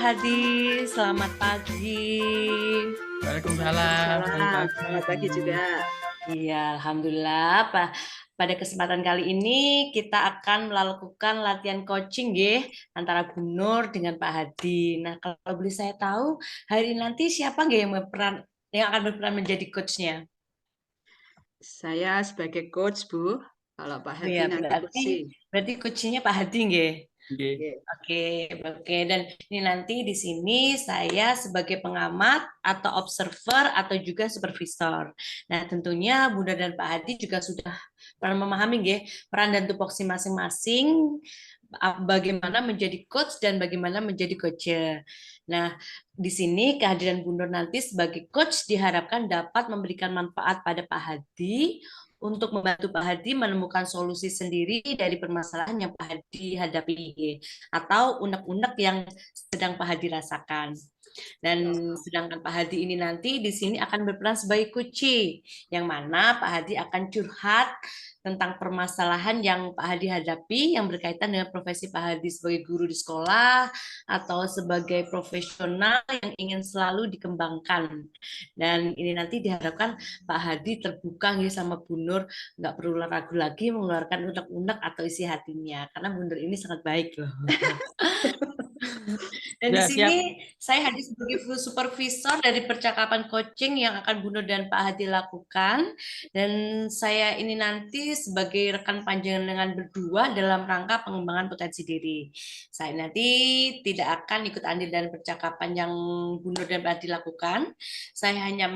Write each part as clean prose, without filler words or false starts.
Hadi, selamat pagi. Waalaikumsalam. Selamat pagi juga. Iya, alhamdulillah. Pada kesempatan kali ini kita akan melakukan latihan coaching ya antara Bu Nur dengan Pak Hadi. Nah, kalau boleh saya tahu, hari nanti siapa nggak yang akan berperan menjadi coachnya? Saya sebagai coach, Bu. Kalau Pak Oh ya, Hadi nanti kursi. berarti coachnya Pak Hadi nggih? Nggih. Oke. Oke, dan ini nanti di sini saya sebagai pengamat atau observer atau juga supervisor. Nah, tentunya Bunda dan Pak Hadi juga sudah pernah memahami nggih, peran dan tupoksi masing-masing, bagaimana menjadi coach dan bagaimana menjadi coacher. Nah, di sini kehadiran Bunda nanti sebagai coach diharapkan dapat memberikan manfaat pada Pak Hadi untuk membantu Pak Hadi menemukan solusi sendiri dari permasalahan yang Pak Hadi hadapi atau unek-unek yang sedang Pak Hadi rasakan. Dan sedangkan Pak Hadi ini nanti di sini akan berperan sebagai kunci, yang mana Pak Hadi akan curhat tentang permasalahan yang Pak Hadi hadapi yang berkaitan dengan profesi Pak Hadi sebagai guru di sekolah atau sebagai profesional yang ingin selalu dikembangkan. Dan ini nanti diharapkan Pak Hadi terbuka nih sama Bu Nur, nggak perlu ragu lagi mengeluarkan unek-unek atau isi hatinya, karena Bu Nur ini sangat baik loh. Dan di Ya, sini siap. saya hadir sebagai full supervisor dari percakapan coaching yang akan Bu Nur dan Pak Hadi lakukan. Dan saya ini nanti sebagai rekan panjangan berdua dalam rangka pengembangan potensi diri. Saya nanti tidak akan ikut andil dalam percakapan yang Bu Nur dan Pak Hadi lakukan. Saya hanya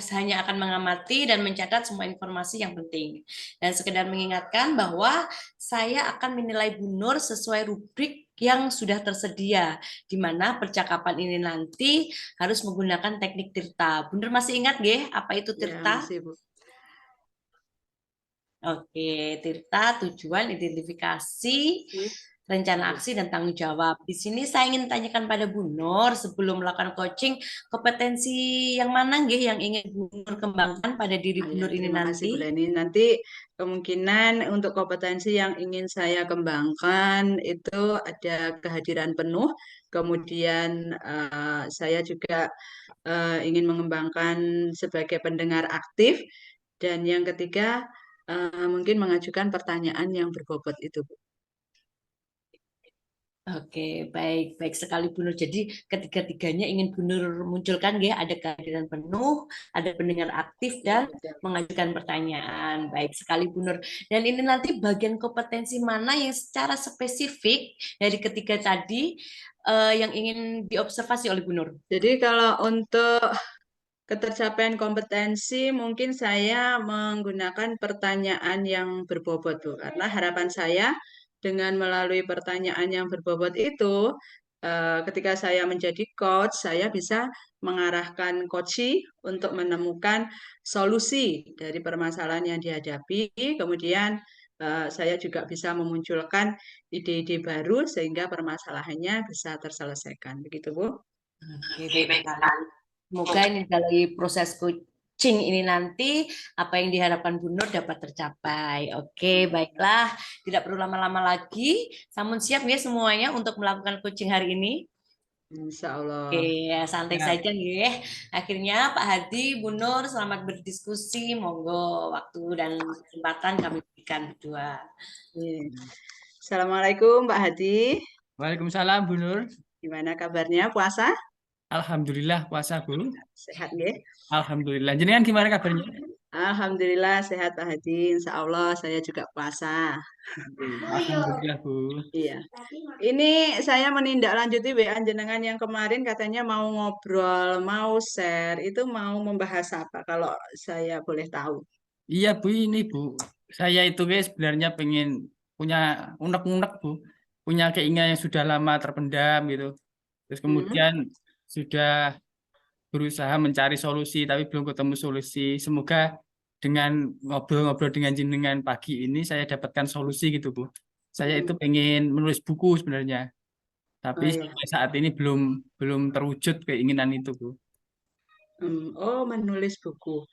saya hanya akan mengamati dan mencatat semua informasi yang penting. Dan sekedar mengingatkan bahwa saya akan menilai Bu Nur sesuai rubrik yang sudah tersedia, di mana percakapan ini nanti harus menggunakan teknik Tirta. Bener masih ingat nggih apa itu Ya, Tirta? masih, Bu. Oke, Tirta tujuan, identifikasi, rencana Iya. aksi dan tanggung jawab. Di sini saya ingin tanyakan pada Bu Nur sebelum melakukan coaching, kompetensi yang mana nggih yang ingin Bu Nur kembangkan pada diri Bu Ya, Nur ini terima kasih, nanti? Bu Leni. Nanti kemungkinan untuk kompetensi yang ingin saya kembangkan itu ada kehadiran penuh. Kemudian saya juga ingin mengembangkan sebagai pendengar aktif. Dan yang ketiga, mungkin mengajukan pertanyaan yang berbobot itu, Bu. Oke, baik, baik sekali Bu Nur. Jadi ketiga-tiganya ingin Bu Nur munculkan ya, ada kehadiran penuh, ada pendengar aktif Ya, dan betul. mengajukan pertanyaan. Baik sekali Bu Nur. Dan ini nanti bagian kompetensi mana yang secara spesifik dari ketiga tadi yang ingin diobservasi oleh Bu Nur? Jadi kalau untuk ketercapaian kompetensi, mungkin saya menggunakan pertanyaan yang berbobot, Bu. Karena harapan saya dengan melalui pertanyaan yang berbobot itu, ketika saya menjadi coach, saya bisa mengarahkan coachee untuk menemukan solusi dari permasalahan yang dihadapi. Kemudian saya juga bisa memunculkan ide-ide baru sehingga permasalahannya bisa terselesaikan. Begitu, Bu. Oke, baik sekali. Semoga ini dari proses coaching ini nanti apa yang diharapkan Bu Nur dapat tercapai. Oke, baiklah. Tidak perlu lama-lama lagi. Samun siap ya semuanya untuk melakukan coaching hari ini. Insya Oke, Allah. ya, santai Ya. saja nih. Akhirnya Pak Hadi, Bu Nur, selamat berdiskusi. Monggo waktu dan kesempatan kami berikan berdua. Iya. Assalamualaikum Pak Hadi. Waalaikumsalam, Bu Nur. Gimana kabarnya puasa? Alhamdulillah puasa, Bu. Sehat nggih? Alhamdulillah. Jenengan gimana kabarnya? Alhamdulillah sehat Pak Hadi. Insya Allah saya juga puasa. Alhamdulillah, Bu. Iya. Ini saya menindaklanjuti WA jenengan yang kemarin katanya mau ngobrol, mau share. Itu mau membahas apa kalau saya boleh tahu? Iya, Bu, ini, Bu. Saya itu guys sebenarnya pengen punya unek-unek, Bu. Punya keinginan yang sudah lama terpendam gitu. Terus Hmm? kemudian sudah berusaha mencari solusi tapi belum ketemu solusi. Semoga dengan ngobrol-ngobrol dengan jenengan pagi ini saya dapatkan solusi gitu, Bu. Saya itu Hmm. pengen menulis buku sebenarnya, tapi Oh ya. sampai saat ini belum belum terwujud keinginan itu, Bu. Oh, menulis buku.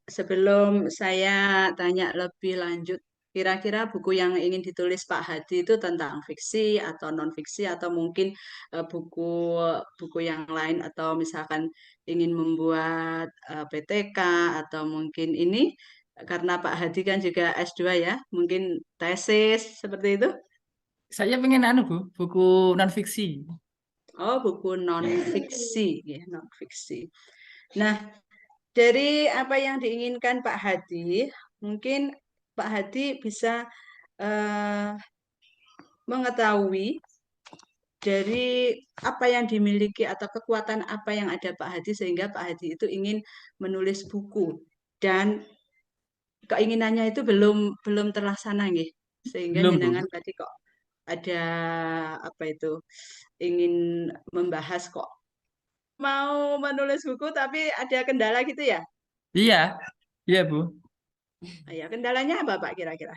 Sebelum saya tanya lebih lanjut, Kira-kira buku yang ingin ditulis Pak Hadi itu tentang fiksi atau non-fiksi atau mungkin buku buku yang lain atau misalkan ingin membuat PTK atau mungkin ini karena Pak Hadi kan juga S2 ya, mungkin tesis seperti itu. Saya pengen Bu, buku non fiksi. Oh, buku non-fiksi, ya, non-fiksi. Nah, dari apa yang diinginkan Pak Hadi, mungkin Pak Hadi bisa eh, mengetahui dari apa yang dimiliki atau kekuatan apa yang ada Pak Hadi sehingga Pak Hadi itu ingin menulis buku dan keinginannya itu belum belum terlaksana nggih. Sehingga Belum Bu. jenengan tadi kok ada apa itu ingin membahas kok mau menulis buku tapi ada kendala gitu ya? Iya, iya Bu. Ya, kendalanya apa Pak kira-kira?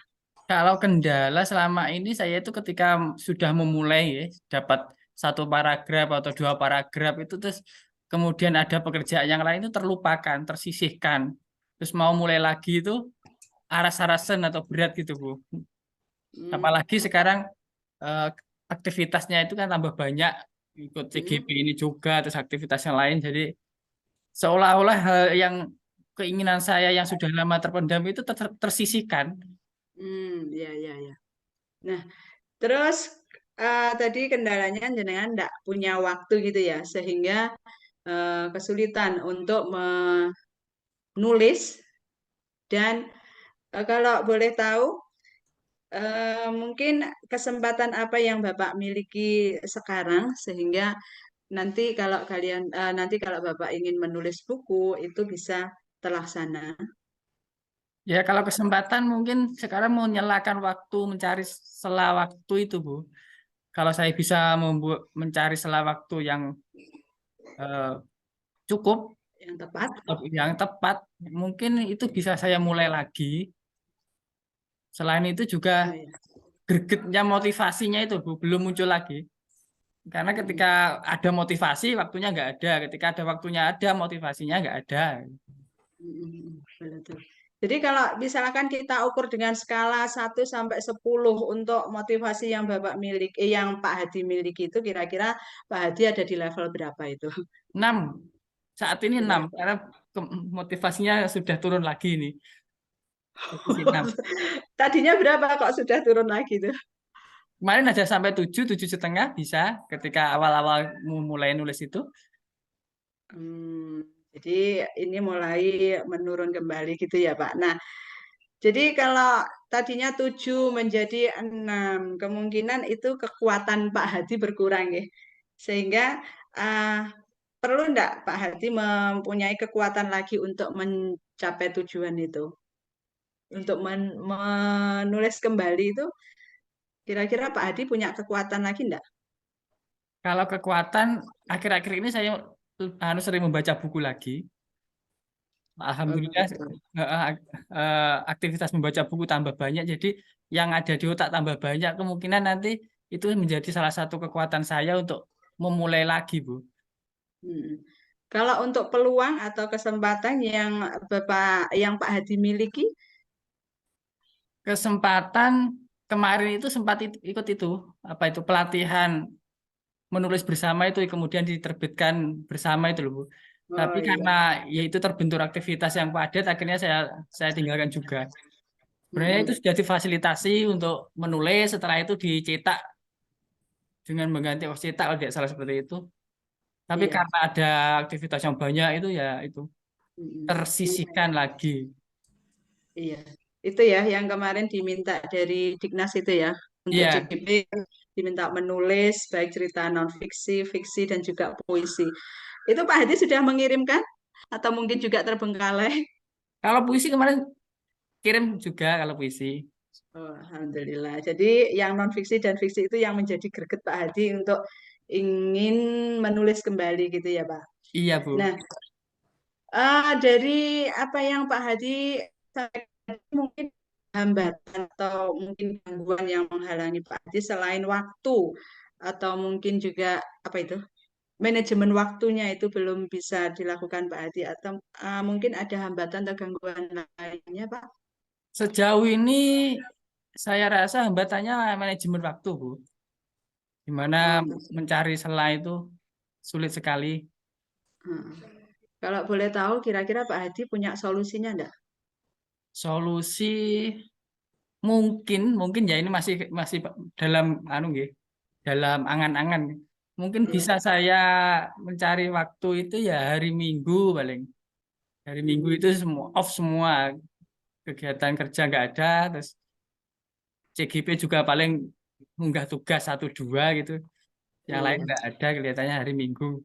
Kalau kendala selama ini saya itu ketika sudah memulai ya, dapat satu paragraf atau dua paragraf itu terus kemudian ada pekerjaan yang lain itu terlupakan, tersisihkan. Terus mau mulai lagi itu aras-arasan atau berat gitu Bu. Hmm, Apalagi sekarang eh, aktivitasnya itu kan tambah banyak, ikut CGP hmm, ini juga, terus aktivitas yang lain. Jadi seolah-olah hal yang keinginan saya yang sudah lama terpendam itu tersisihkan. ya, ya, ya. Nah, terus tadi kendalanya jenengan enggak punya waktu gitu ya, sehingga kesulitan untuk menulis dan kalau boleh tahu mungkin kesempatan apa yang Bapak miliki sekarang sehingga nanti kalau Bapak ingin menulis buku itu bisa terlaksana. Ya kalau kesempatan mungkin sekarang mau nyalakan waktu mencari sela waktu itu Bu. Kalau saya bisa membuat mencari sela waktu yang eh, cukup, Yang tepat. yang tepat, mungkin itu bisa saya mulai lagi. Selain itu juga Oh, ya. gregetnya motivasinya itu Bu belum muncul lagi. Karena ketika Mm, ada motivasi, waktunya nggak ada. Ketika ada waktunya ada, motivasinya nggak ada. betul. Jadi kalau misalkan kita ukur dengan skala 1 sampai 10 untuk motivasi yang yang Pak Hadi miliki itu kira-kira Pak Hadi ada di level berapa itu? 6. Saat ini Di 6. level. Karena motivasinya sudah turun lagi ini. Posisi 6. Tadinya berapa kok sudah turun lagi tuh? Kemarin ada sampai 7, 7,5 bisa ketika awal-awal mulai nulis itu. Hmm, jadi ini mulai menurun kembali gitu ya Pak. Nah, jadi kalau tadinya 7 menjadi 6, kemungkinan itu kekuatan Pak Hadi berkurang ya. Sehingga ah, perlu enggak Pak Hadi mempunyai kekuatan lagi untuk mencapai tujuan itu? Untuk menulis kembali itu, kira-kira Pak Hadi punya kekuatan lagi enggak? Kalau kekuatan, akhir-akhir ini saya sering membaca buku lagi. Oh Alhamdulillah begitu. aktivitas membaca buku tambah banyak. Jadi yang ada di otak tambah banyak. Kemungkinan nanti itu menjadi salah satu kekuatan saya untuk memulai lagi, Bu. Hmm. Kalau untuk peluang atau kesempatan yang Pak Hadi miliki, Kesempatan kemarin itu sempat ikut itu, apa itu pelatihan menulis bersama itu kemudian diterbitkan bersama itu loh Bu. Tapi oh karena iya. ya itu terbentur aktivitas yang padat, akhirnya saya tinggalkan juga. Sebenarnya itu Mm-mm. sudah difasilitasi untuk menulis, setelah itu dicetak dengan mengganti os cetak kalau tidak salah seperti itu. Tapi Iya. karena ada aktivitas yang banyak itu ya itu Mm-mm. tersisihkan lagi. Iya. Itu ya yang kemarin diminta dari Dignas itu ya untuk Iya, CGP diminta menulis baik cerita non fiksi, fiksi dan juga puisi. Itu Pak Hadi sudah mengirimkan atau mungkin juga terbengkalai? kalau puisi kemarin kirim juga kalau puisi. Oh, Alhamdulillah. Jadi yang non fiksi dan fiksi itu yang menjadi greget Pak Hadi untuk ingin menulis kembali gitu ya Pak. Iya Bu. Nah, dari apa yang Pak Hadi sampaikan, mungkin hambatan atau mungkin gangguan yang menghalangi Pak Hadi selain waktu atau mungkin juga apa itu manajemen waktunya itu belum bisa dilakukan Pak Hadi atau mungkin ada hambatan atau gangguan lainnya Pak. Sejauh ini Saya rasa hambatannya manajemen waktu, Bu. Gimana Oh, mencari sela itu sulit sekali. heeh. Kalau boleh tahu, kira-kira Pak Hadi punya solusinya enggak? Solusi mungkin ya ini masih masih dalam anu nggih, dalam angan-angan. Mungkin Iya. bisa saya mencari waktu itu ya hari Minggu paling. Hari Minggu itu semua off semua, kegiatan kerja nggak ada, terus CGP juga paling munggah tugas satu dua gitu. Yang lain Oh, nggak ada kelihatannya hari Minggu.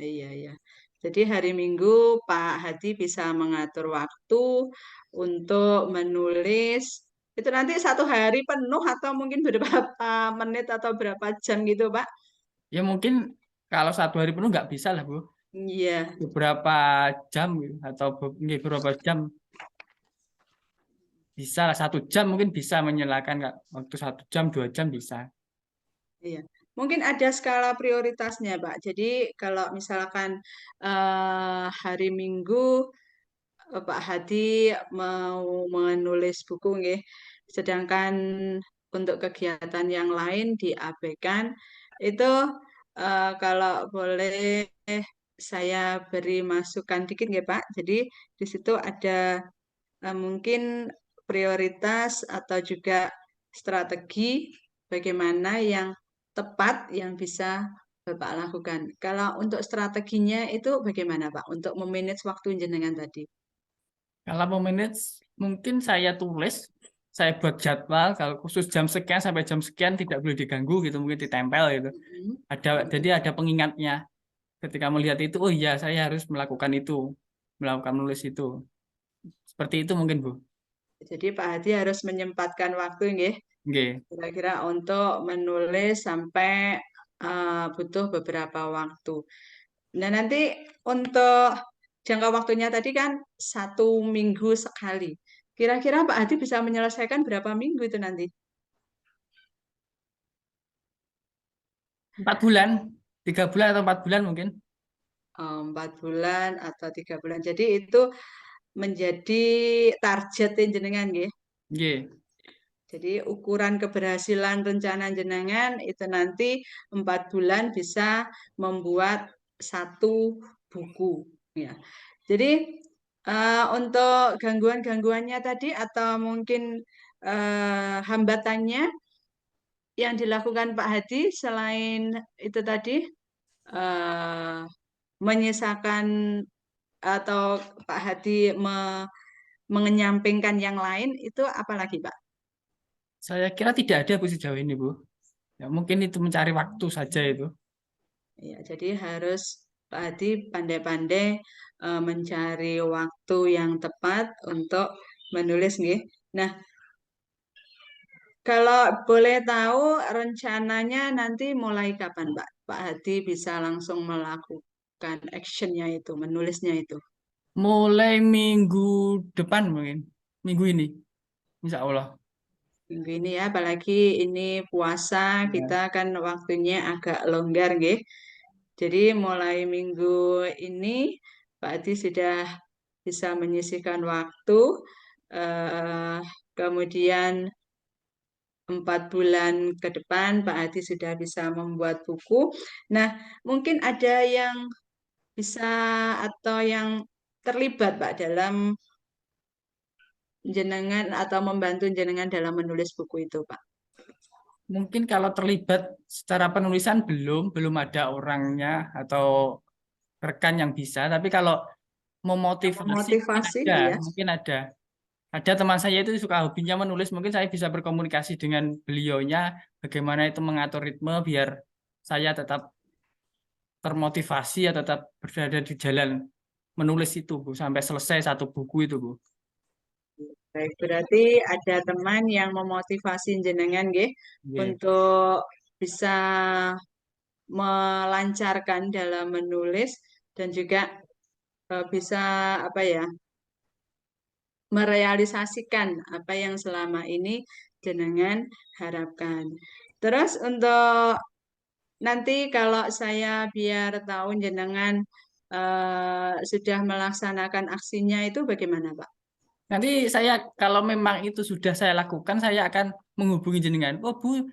iya, iya. Jadi hari Minggu Pak Hadi bisa mengatur waktu untuk menulis. Itu nanti satu hari penuh atau mungkin beberapa menit atau berapa jam gitu, Pak? Ya mungkin kalau satu hari penuh nggak bisa lah Bu. Iya, Beberapa jam gitu, atau nggih, beberapa jam bisa lah, 1 jam mungkin bisa menyelakan Kak. Waktu 1 jam 2 jam bisa. iya. Mungkin ada skala prioritasnya, Pak. Jadi kalau misalkan hari Minggu Pak Hadi mau menulis buku nggih. Sedangkan untuk kegiatan yang lain diabaikan itu kalau boleh saya beri masukan dikit nggih Pak. Jadi di situ ada mungkin prioritas atau juga strategi bagaimana yang tepat yang bisa Bapak lakukan. Kalau untuk strateginya itu bagaimana Pak untuk memanage waktu jenengan tadi? Kalau mau manage, mungkin saya tulis, saya buat jadwal, kalau khusus jam sekian sampai jam sekian tidak boleh diganggu gitu, mungkin ditempel gitu. Mhm. Jadi ada pengingatnya. Ketika melihat itu, oh iya saya harus melakukan itu, melakukan menulis itu. Seperti itu mungkin Bu. Jadi Pak Hadi harus menyempatkan waktu nggih, Oke. kira-kira untuk menulis sampai butuh beberapa waktu. Nah nanti untuk jangka waktunya tadi kan 1 minggu sekali. Kira-kira Pak Hadi bisa menyelesaikan berapa minggu itu nanti? 4 bulan, 3 bulan atau 4 bulan mungkin. 4 bulan atau 3 bulan. Jadi itu menjadi target jenengan nggih. Oke. Jadi ukuran keberhasilan rencana jenengan itu nanti 4 bulan bisa membuat satu buku. Ya. Jadi untuk gangguan-gangguannya tadi atau mungkin hambatannya yang dilakukan Pak Hadi selain itu tadi eh, menyisakan atau Pak Hadi mengenyampingkan yang lain itu apa lagi Pak? Saya kira tidak ada Bu sejauh ini Bu. Ya, mungkin itu mencari waktu saja itu. Ya, jadi harus Pak Hadi pandai-pandai mencari waktu yang tepat untuk menulis nih. Nah, kalau boleh tahu rencananya nanti mulai kapan, Pak? Pak Hadi bisa langsung melakukan actionnya itu, menulisnya itu. Mulai minggu depan mungkin. Minggu ini, insya Allah. Minggu ini ya, apalagi ini puasa, kita Ya. kan waktunya agak longgar, nggih. Jadi mulai minggu ini Pak Adi sudah bisa menyisihkan waktu, eh, kemudian 4 bulan ke depan Pak Adi sudah bisa membuat buku. Nah, mungkin ada yang bisa atau yang terlibat Pak dalam jenengan atau membantu jenengan dalam menulis buku itu Pak. Mungkin kalau terlibat secara penulisan belum ada orangnya atau rekan yang bisa. Tapi kalau memotivasi mungkin Memotivasi, ada, iya. mungkin ada. Ada teman saya itu suka hobinya menulis, mungkin saya bisa berkomunikasi dengan beliaunya, bagaimana itu mengatur ritme biar saya tetap termotivasi ya tetap berada di jalan menulis itu Bu sampai selesai satu buku itu Bu. Baik, berarti ada teman yang memotivasi jenengan nggih Nggih. untuk bisa melancarkan dalam menulis dan juga bisa apa ya merealisasikan apa yang selama ini jenengan harapkan. Terus untuk nanti kalau saya biar tahu jenengan sudah melaksanakan aksinya itu bagaimana, Pak? Nanti saya kalau memang itu sudah saya lakukan, saya akan menghubungi jenengan. Oh Bu,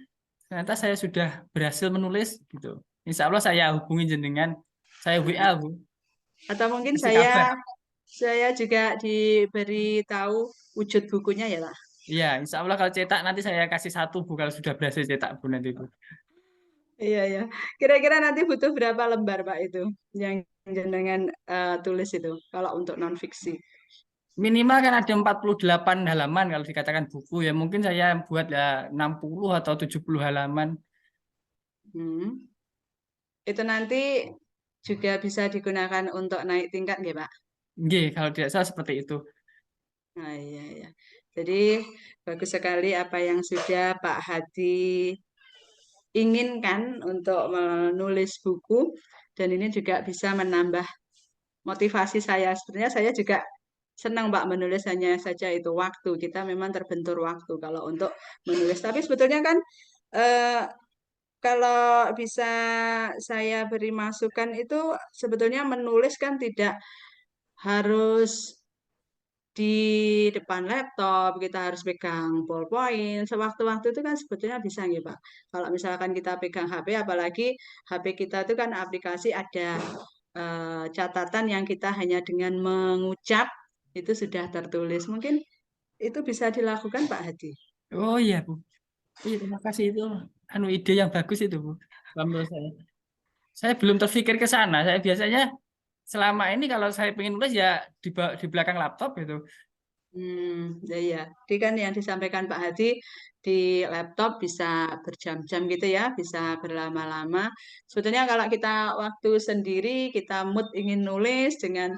ternyata saya sudah berhasil menulis gitu. Insya Allah saya hubungi jenengan, saya WA Bu, Atau mungkin kasih kabar. saya juga diberi tahu wujud bukunya ya Pak. Iya, insya Allah kalau cetak nanti saya kasih 1 Bu kalau sudah berhasil cetak Bu nanti Bu. Iya ya. Kira-kira nanti butuh berapa lembar Pak itu yang jenengan tulis itu kalau untuk non fiksi? Minimal kan ada 48 halaman kalau dikatakan buku ya mungkin saya buat ya 60 atau 70 halaman. Hmm. Itu nanti juga bisa digunakan untuk naik tingkat nggih Pak? Nggih, kalau tidak salah seperti itu. Nah, iya ya. Jadi bagus sekali apa yang sudah Pak Hadi inginkan untuk menulis buku dan ini juga bisa menambah motivasi saya. Sebenarnya saya juga senang Pak menulis hanya saja itu waktu. Kita memang terbentur waktu kalau untuk menulis. Tapi sebetulnya kan eh, kalau bisa saya beri masukan itu sebetulnya menulis kan tidak harus di depan laptop, kita harus pegang ballpoint. Sewaktu-waktu itu kan sebetulnya bisa nggih, Pak. Kalau misalkan kita pegang HP, apalagi HP kita itu kan aplikasi ada catatan yang kita hanya dengan mengucap itu sudah tertulis. Mungkin itu bisa dilakukan, Pak Hadi. Oh iya Bu. Iya, terima kasih itu ide yang bagus itu Bu. Kalau menurut saya. Saya belum terpikir ke sana. Saya biasanya selama ini kalau saya pengen nulis ya di belakang laptop gitu. Ya iya. Jadi kan yang disampaikan Pak Hadi di laptop bisa berjam-jam gitu ya, bisa berlama-lama. Sebetulnya kalau kita waktu sendiri, kita mood ingin nulis dengan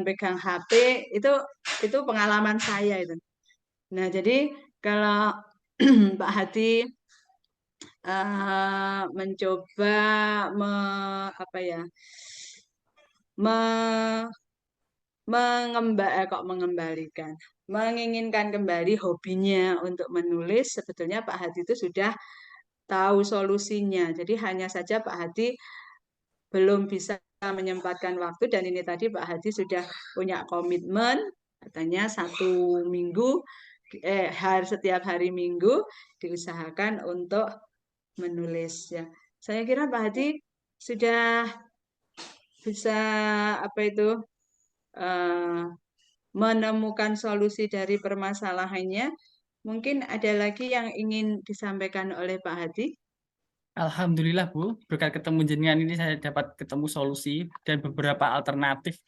pegang HP itu pengalaman saya itu. Nah, jadi kalau Pak Hadi mencoba apa ya, me- mengembalikan, menginginkan kembali hobinya untuk menulis, sebetulnya Pak Hadi itu sudah tahu solusinya. Jadi hanya saja Pak Hadi belum bisa menyempatkan waktu dan ini tadi Pak Hadi sudah punya komitmen katanya 1 minggu setiap hari Minggu diusahakan untuk menulis ya. Saya kira Pak Hadi sudah bisa apa itu eh, menemukan solusi dari permasalahannya. Mungkin ada lagi yang ingin disampaikan oleh Pak Hadi. Alhamdulillah Bu, berkat ketemu jenengan ini saya dapat ketemu solusi dan beberapa alternatif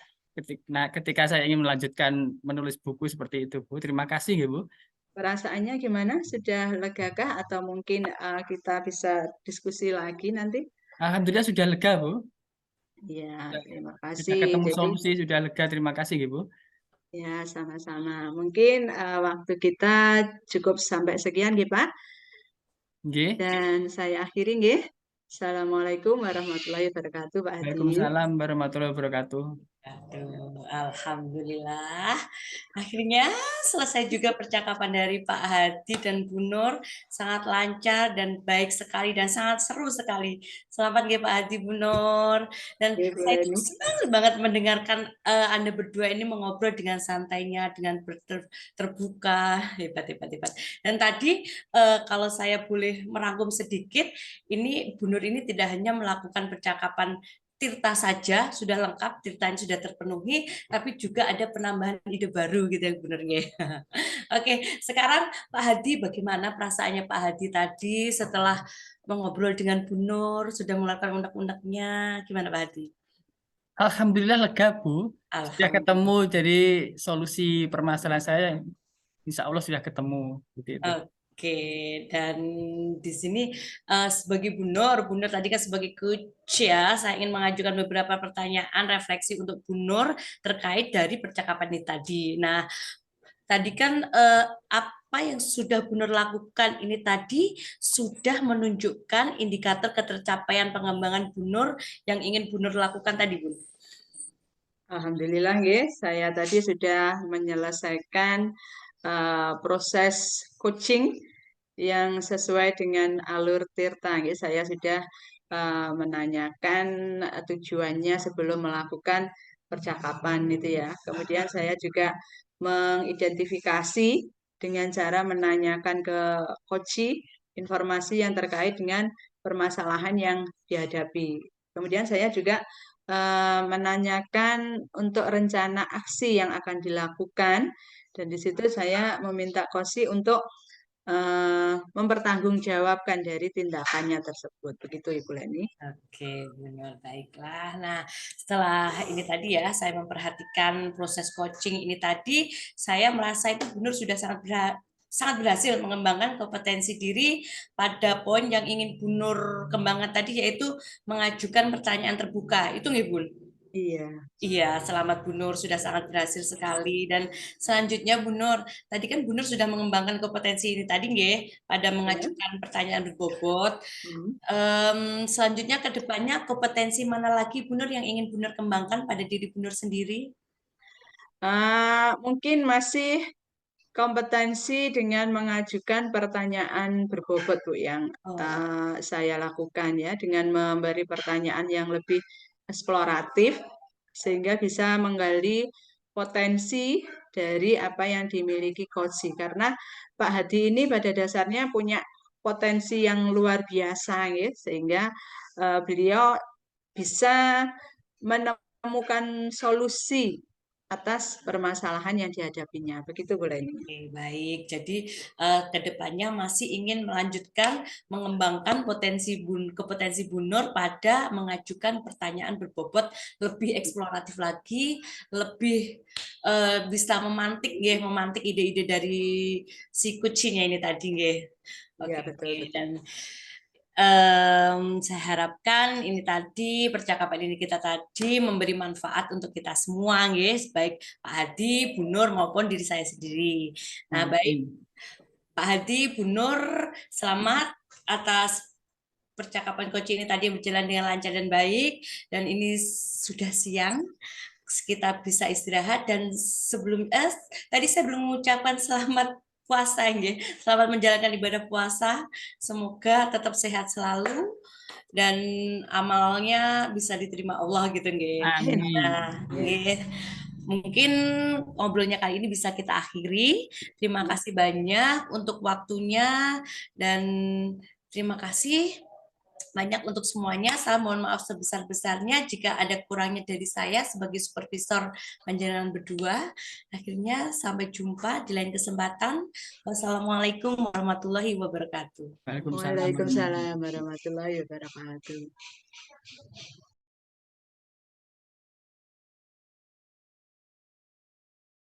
ketika saya ingin melanjutkan menulis buku seperti itu Bu. Terima kasih ya Bu. Perasaannya gimana? Sudah legakah atau mungkin kita bisa diskusi lagi nanti? Alhamdulillah sudah lega Bu. Ya, terima Sudah kasih. ketemu Jadi, solusi, sudah lega. Terima kasih ya Bu. ya sama-sama. Mungkin waktu kita cukup sampai sekian, gitu, Pak. Nggih. Dan saya akhiri, nggih. Assalamualaikum warahmatullahi wabarakatuh, Pak Hadi. Waalaikumsalam warahmatullahi wabarakatuh. Aduh, alhamdulillah. Akhirnya selesai juga percakapan dari Pak Hadi dan Bu Nur. Sangat lancar dan baik sekali dan sangat seru sekali. Selamat ya Pak Hadi, Bu Nur. Dan Oke, Bu saya Leni. senang banget mendengarkan Anda berdua ini mengobrol dengan santainya, dengan terbuka. Hebat, hebat, hebat. Dan tadi kalau saya boleh merangkum sedikit, ini Bu Nur ini tidak hanya melakukan percakapan tirta saja sudah lengkap, tirtanya sudah terpenuhi, tapi juga ada penambahan ide baru gitu yang benernya. Oke, sekarang Pak Hadi, bagaimana perasaannya Pak Hadi tadi setelah mengobrol dengan Bu Nur, sudah melakukan undang-undangnya, gimana Pak Hadi? Alhamdulillah lega Bu. Sudah ketemu Alhamdulillah. jadi solusi permasalahan saya. Insya Allah sudah ketemu. Gitu itu. Oke, dan di sini sebagai Bu Nur tadi kan sebagai coach ya, saya ingin mengajukan beberapa pertanyaan refleksi untuk Bu Nur terkait dari percakapan ini tadi. Nah, tadi kan apa yang sudah Bu Nur lakukan ini tadi sudah menunjukkan indikator ketercapaian pengembangan Bu Nur yang ingin Bu Nur lakukan tadi, Bu. Alhamdulillah, nggih. Saya tadi sudah menyelesaikan proses coaching yang sesuai dengan alur Tirta. Nggih. Saya sudah menanyakan tujuannya sebelum melakukan percakapan itu ya. Kemudian saya juga mengidentifikasi dengan cara menanyakan ke coach informasi yang terkait dengan permasalahan yang dihadapi. Kemudian saya juga menanyakan untuk rencana aksi yang akan dilakukan, dan di situ saya meminta Kosi untuk mempertanggungjawabkan dari tindakannya tersebut. Begitu Ibu Leni. Oke, benar, baiklah. Nah, setelah ini tadi ya, saya memperhatikan proses coaching ini tadi, saya merasa itu benar sudah sangat berhasil mengembangkan kompetensi diri pada poin yang ingin Bu Nur kembangkan tadi, yaitu mengajukan pertanyaan terbuka. Itu nggih, Bu? Iya. Iya, selamat Bu Nur, sudah sangat berhasil sekali. Dan selanjutnya Bu Nur, tadi kan Bu Nur sudah mengembangkan kompetensi ini tadi nggih, pada mengajukan pertanyaan berbobot. Selanjutnya ke depannya kompetensi mana lagi Bu Nur yang ingin Bu Nur kembangkan pada diri Bu Nur sendiri? Mungkin masih kompetensi dengan mengajukan pertanyaan berbobot Bu yang saya lakukan ya, dengan memberi pertanyaan yang lebih eksploratif sehingga bisa menggali potensi dari apa yang dimiliki coach. Karena Pak Hadi ini pada dasarnya punya potensi yang luar biasa ya, sehingga beliau bisa menemukan solusi atas permasalahan yang dihadapinya. Begitu Bu Leni. Oke, baik. Jadi ke depannya masih ingin melanjutkan mengembangkan kompetensi Bu Nur pada mengajukan pertanyaan berbobot lebih eksploratif lagi, lebih bisa memantik ide-ide dari si kucingnya ini tadi nggih. Iya, Oke, betul, betul. dan saya harapkan ini tadi percakapan ini kita tadi memberi manfaat untuk kita semua, guys, baik Pak Hadi, Bu Nur maupun diri saya sendiri. Nah, baik Pak Hadi, Bu Nur, selamat atas percakapan coach ini tadi berjalan dengan lancar dan baik. Dan ini sudah siang, kita bisa istirahat. Dan tadi saya belum mengucapkan selamat puasa, nggih. Selamat menjalankan ibadah puasa. Semoga tetap sehat selalu dan amalnya bisa diterima Allah gitu, nggih. Amin. Nah, nggih. Mungkin ngobrolnya kali ini bisa kita akhiri. Terima kasih banyak untuk waktunya dan terima kasih banyak untuk semuanya. Saya mohon maaf sebesar-besarnya jika ada kurangnya dari saya sebagai supervisor panjenengan berdua. Akhirnya sampai jumpa di lain kesempatan. Wassalamualaikum warahmatullahi wabarakatuh. Waalaikumsalam. Waalaikumsalam warahmatullahi wabarakatuh.